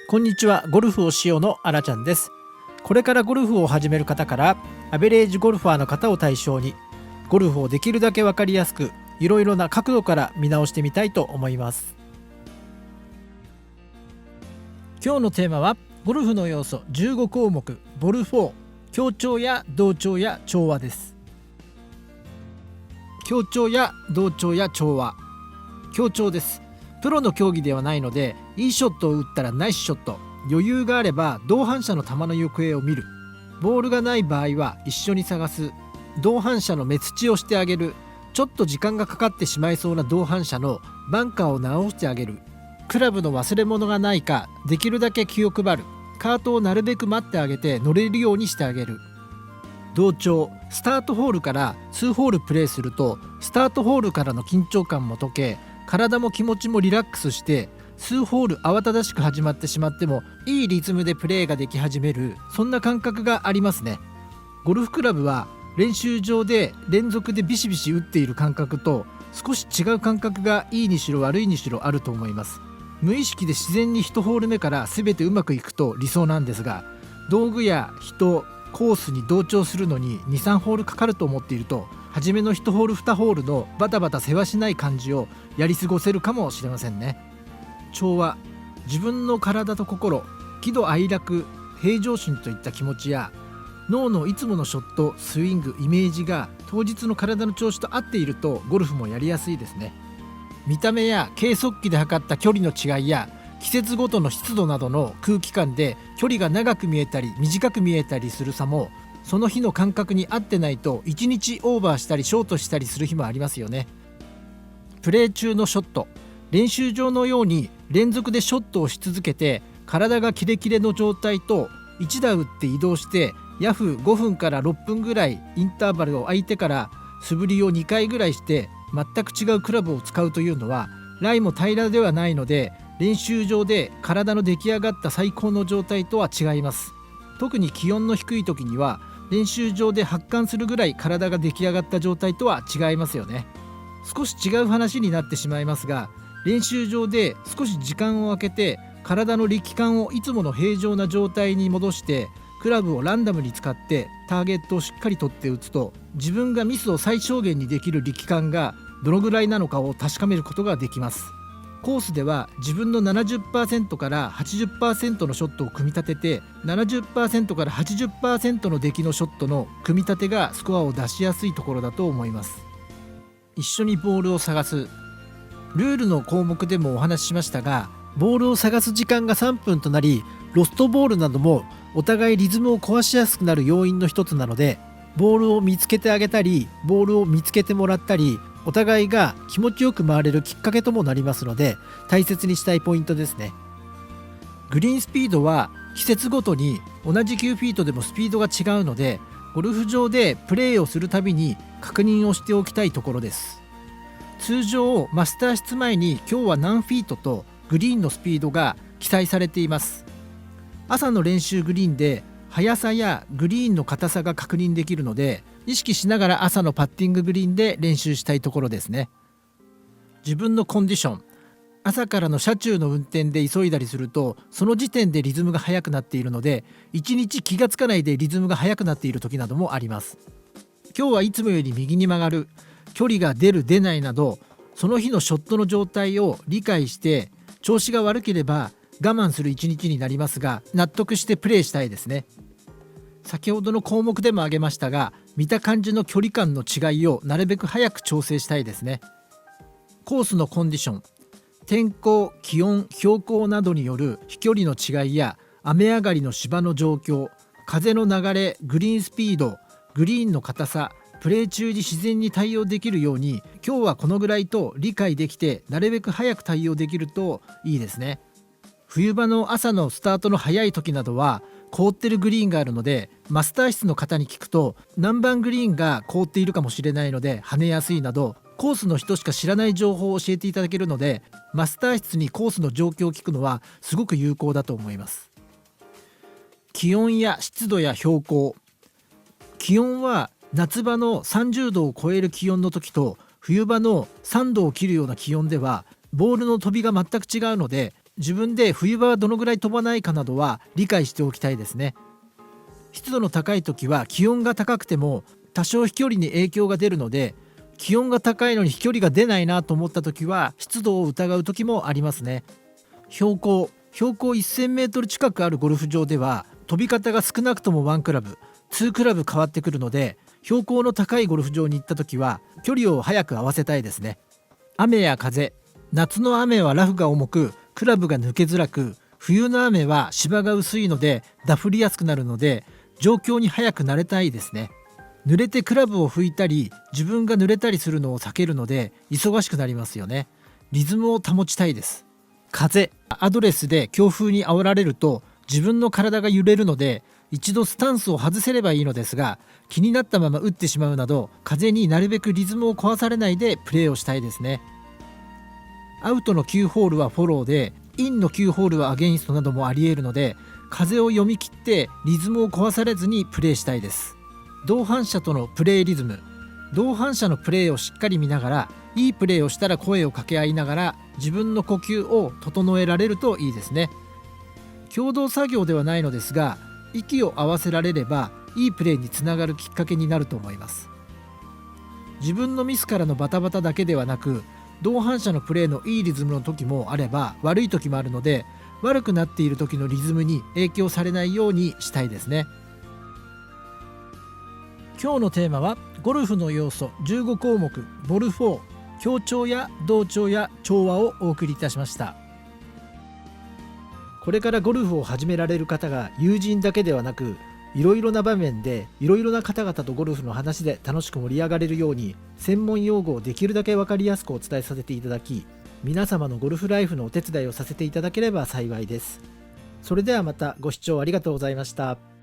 こんにちは。ゴルフをしようのあらちゃんです。これからゴルフを始める方からアベレージゴルファーの方を対象にゴルフをできるだけ分かりやすくいろいろな角度から見直してみたいと思います。今日のテーマはゴルフの要素15項目ボル4強調や同調や調和です。強調や同調や調和。強調です。プロの競技ではないのでいいショットを打ったらナイスショット、余裕があれば同伴者の球の行方を見る、ボールがない場合は一緒に探す、同伴者の目打ちをしてあげる、ちょっと時間がかかってしまいそうな同伴者のバンカーを直してあげる、クラブの忘れ物がないかできるだけ気を配る、カートをなるべく待ってあげて乗れるようにしてあげる。同調、スタートホールから数ホールプレーするとスタートホールからの緊張感も解け、体も気持ちもリラックスして数ホール慌ただしく始まってしまってもいいリズムでプレーができ始める、そんな感覚がありますね。ゴルフクラブは練習場で連続でビシビシ打っている感覚と少し違う感覚がいいにしろ悪いにしろあると思います。無意識で自然に1ホール目から全てうまくいくと理想なんですが、道具や人コースに同調するのに 2,3 ホールかかると思っていると初めの1ホール2ホールのバタバタせわしない感じをやり過ごせるかもしれませんね。調和、自分の体と心、喜怒哀楽、平常心といった気持ちや脳のいつものショット、スイング、イメージが当日の体の調子と合っているとゴルフもやりやすいですね。見た目や計測器で測った距離の違いや季節ごとの湿度などの空気感で距離が長く見えたり短く見えたりする差もその日の感覚に合ってないと1日オーバーしたりショートしたりする日もありますよね。プレー中のショット、練習場のように連続でショットをし続けて体がキレキレの状態と1打打って移動してヤフ5分から6分ぐらいインターバルを空いてから素振りを2回ぐらいして全く違うクラブを使うというのはライも平らではないので練習場で体の出来上がった最高の状態とは違います。特に気温の低い時には練習場で発汗するぐらい体が出来上がった状態とは違いますよね。少し違う話になってしまいますが、練習場で少し時間を空けて体の力感をいつもの平常な状態に戻してクラブをランダムに使ってターゲットをしっかり取って打つと自分がミスを最小限にできる力感がどのぐらいなのかを確かめることができます。コースでは自分の 70% から 80% のショットを組み立てて 70% から 80% の出来のショットの組み立てがスコアを出しやすいところだと思います。一緒にボールを探す。ルールの項目でもお話ししましたが、ボールを探す時間が3分となりロストボールなどもお互いリズムを壊しやすくなる要因の一つなので、ボールを見つけてあげたりボールを見つけてもらったりお互いが気持ちよく回れるきっかけともなりますので大切にしたいポイントですね。グリーンスピードは季節ごとに同じ9フィートでもスピードが違うのでゴルフ場でプレーをするたびに確認をしておきたいところです。通常マスター室前に今日は何フィートとグリーンのスピードが記載されています。朝の練習グリーンで速さやグリーンの硬さが確認できるので意識しながら朝のパッティンググリーンで練習したいところですね。自分のコンディション、朝からの車中の運転で急いだりするとその時点でリズムが速くなっているので1日気がつかないでリズムが速くなっている時などもあります。今日はいつもより右に曲がる、距離が出る出ないなどその日のショットの状態を理解して調子が悪ければ我慢する一日になりますが納得してプレーしたいですね。先ほどの項目でも挙げましたが見た感じの距離感の違いをなるべく早く調整したいですね。コースのコンディション、天候、気温、標高などによる飛距離の違いや雨上がりの芝の状況、風の流れ、グリーンスピード、グリーンの硬さ、プレー中に自然に対応できるように今日はこのぐらいと理解できてなるべく早く対応できるといいですね。冬場の朝のスタートの早い時などは凍ってるグリーンがあるのでマスター室の方に聞くと何番グリーンが凍っているかもしれないので跳ねやすいなどコースの人しか知らない情報を教えていただけるのでマスター室にコースの状況を聞くのはすごく有効だと思います。気温や湿度や標高、気温は夏場の30度を超える気温の時と冬場の3度を切るような気温ではボールの飛びが全く違うので自分で冬場はどのぐらい飛ばないかなどは理解しておきたいですね。湿度の高い時は気温が高くても多少飛距離に影響が出るので、気温が高いのに飛距離が出ないなと思った時は湿度を疑う時もありますね。標高 1000m 近くあるゴルフ場では飛び方が少なくとも1クラブ2クラブ変わってくるので、標高の高いゴルフ場に行った時は距離を早く合わせたいですね。雨や風、夏の雨はラフが重くクラブが抜けづらく、冬の雨は芝が薄いのでダフりやすくなるので、状況に早く慣れたいですね。濡れてクラブを拭いたり自分が濡れたりするのを避けるので忙しくなりますよね。リズムを保ちたいです。風、アドレスで強風に煽られると自分の体が揺れるので、一度スタンスを外せればいいのですが、気になったまま打ってしまうなど風になるべくリズムを壊されないでプレーをしたいですね。アウトの9ホールはフォローで、インの9ホールはアゲインストなどもあり得るので、風を読み切ってリズムを壊されずにプレーしたいです。同伴者とのプレーリズム、同伴者のプレーをしっかり見ながら、いいプレーをしたら声を掛け合いながら自分の呼吸を整えられるといいですね。共同作業ではないのですが、息を合わせられればいいプレーにつながるきっかけになると思います。自分のミスからのバタバタだけではなく、同伴者のプレーのいいリズムの時もあれば悪い時もあるので、悪くなっている時のリズムに影響されないようにしたいですね。今日のテーマはゴルフの要素15項目ボル4、協調や同調や調和をお送りいたしました。これからゴルフを始められる方が友人だけではなく、いろいろな場面でいろいろな方々とゴルフの話で楽しく盛り上がれるように、専門用語をできるだけ分かりやすくお伝えさせていただき、皆様のゴルフライフのお手伝いをさせていただければ幸いです。それではまたご視聴ありがとうございました。